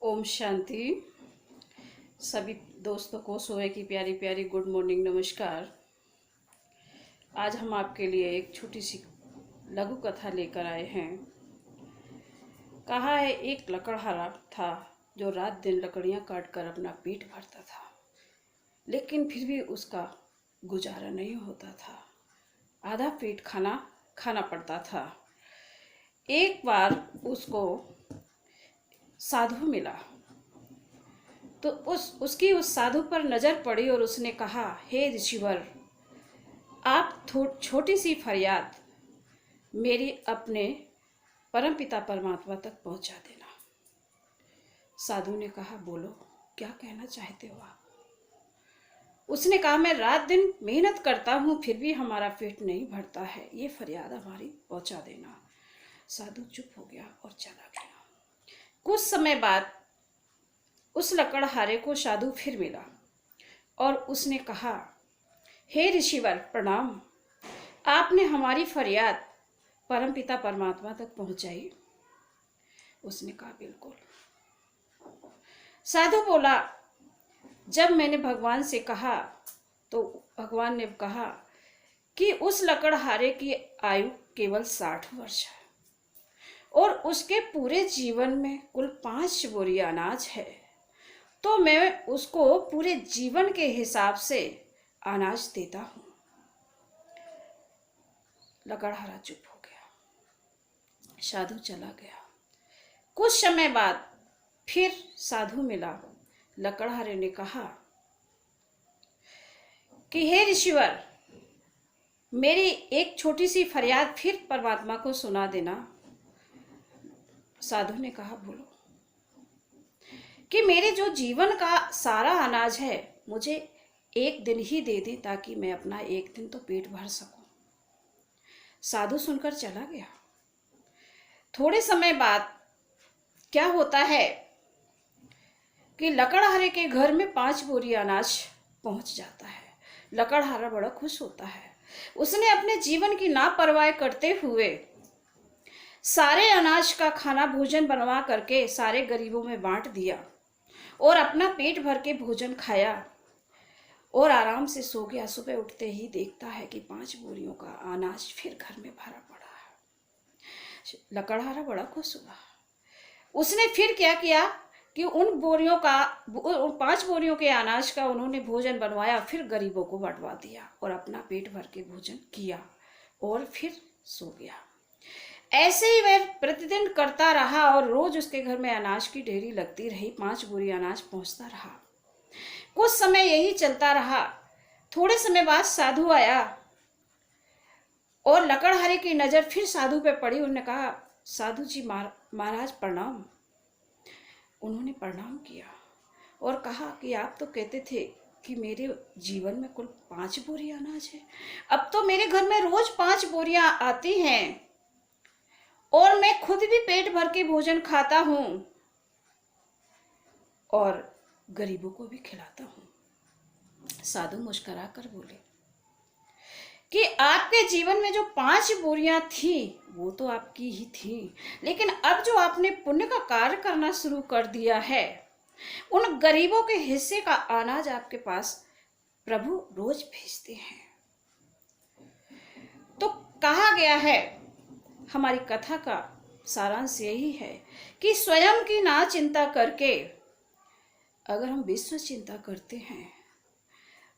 ओम शांति। सभी दोस्तों को सुबह की प्यारी प्यारी गुड मॉर्निंग, नमस्कार। आज हम आपके लिए एक छोटी सी लघु कथा लेकर आए हैं। कहा है एक लकड़हारा था जो रात दिन लकड़ियां काट कर अपना पेट भरता था, लेकिन फिर भी उसका गुजारा नहीं होता था। आधा पेट खाना खाना पड़ता था। एक बार उसको साधु मिला तो उस साधु पर नजर पड़ी और उसने कहा, हे ऋषिवर, आप छोटी सी फरियाद मेरी अपने परमपिता परमात्मा तक पहुंचा देना। साधु ने कहा, बोलो, क्या कहना चाहते हो आप? उसने कहा, मैं रात दिन मेहनत करता हूं फिर भी हमारा पेट नहीं भरता है, ये फरियाद हमारी पहुंचा देना। साधु चुप हो गया और चला गया। कुछ समय बाद उस लकड़हारे को साधु फिर मिला और उसने कहा, हे ऋषिवर, प्रणाम, आपने हमारी फरियाद परमपिता परमात्मा तक पहुंचाई? उसने कहा, बिल्कुल। साधु बोला, जब मैंने भगवान से कहा तो भगवान ने कहा कि उस लकड़हारे की आयु केवल 60 वर्ष है और उसके पूरे जीवन में कुल 5 बोरी अनाज है, तो मैं उसको पूरे जीवन के हिसाब से अनाज देता हूं। लकड़हारा चुप हो गया। साधु चला गया। कुछ समय बाद फिर साधु मिला। लकड़हारे ने कहा कि हे ऋषिवर, मेरी एक छोटी सी फरियाद फिर परमात्मा को सुना देना। साधु ने कहा, बोलो, कि मेरे जो जीवन का सारा अनाज है मुझे एक दिन ही दे दे, ताकि मैं अपना एक दिन तो पेट भर सकूं। साधु सुनकर चला गया। थोड़े समय बाद क्या होता है कि लकड़हारे के घर में 5 बोरी अनाज पहुंच जाता है। लकड़हारा बड़ा खुश होता है। उसने अपने जीवन की लापरवाही करते हुए सारे अनाज का खाना भोजन बनवा करके सारे गरीबों में बांट दिया और अपना पेट भर के भोजन खाया और आराम से सो गया। सुबह उठते ही देखता है कि 5 बोरियों का अनाज फिर घर में भरा पड़ा है। लकड़हारा बड़ा खुश हुआ। उसने फिर क्या किया कि उन 5 बोरियों के अनाज का उन्होंने भोजन बनवाया, फिर गरीबों को बंटवा दिया और अपना पेट भर के भोजन किया और फिर सो गया। ऐसे ही वह प्रतिदिन करता रहा और रोज उसके घर में अनाज की ढेरी लगती रही। 5 बोरी अनाज पहुंचता रहा। कुछ समय यही चलता रहा। थोड़े समय बाद साधु आया और लकड़हारे की नजर फिर साधु पे पड़ी। उन्होंने कहा, साधु जी, महाराज प्रणाम। उन्होंने प्रणाम किया और कहा कि आप तो कहते थे कि मेरे जीवन में कुल 5 बोरी अनाज है, अब तो मेरे घर में रोज 5 बोरियां आती हैं और मैं खुद भी पेट भर के भोजन खाता हूं और गरीबों को भी खिलाता हूं। साधु मुस्कुरा कर बोले कि आपके जीवन में जो 5 बोरियां थी वो तो आपकी ही थी, लेकिन अब जो आपने पुण्य का कार्य करना शुरू कर दिया है, उन गरीबों के हिस्से का अनाज आपके पास प्रभु रोज भेजते हैं। तो कहा गया है, हमारी कथा का सारांश यही है कि स्वयं की ना चिंता करके अगर हम विश्व चिंता करते हैं,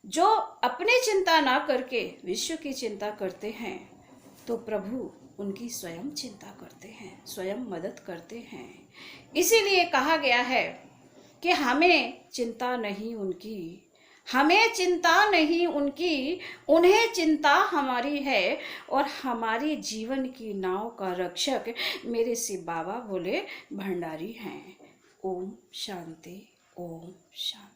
जो अपनी चिंता ना करके विश्व की चिंता करते हैं, तो प्रभु उनकी स्वयं चिंता करते हैं, स्वयं मदद करते हैं। इसीलिए कहा गया है कि हमें चिंता नहीं उनकी, हमें चिंता नहीं उनकी, उन्हें चिंता हमारी है और हमारी जीवन की नाव का रक्षक मेरे शिव बाबा भोले भंडारी हैं। ओम शांति, ओम शांति।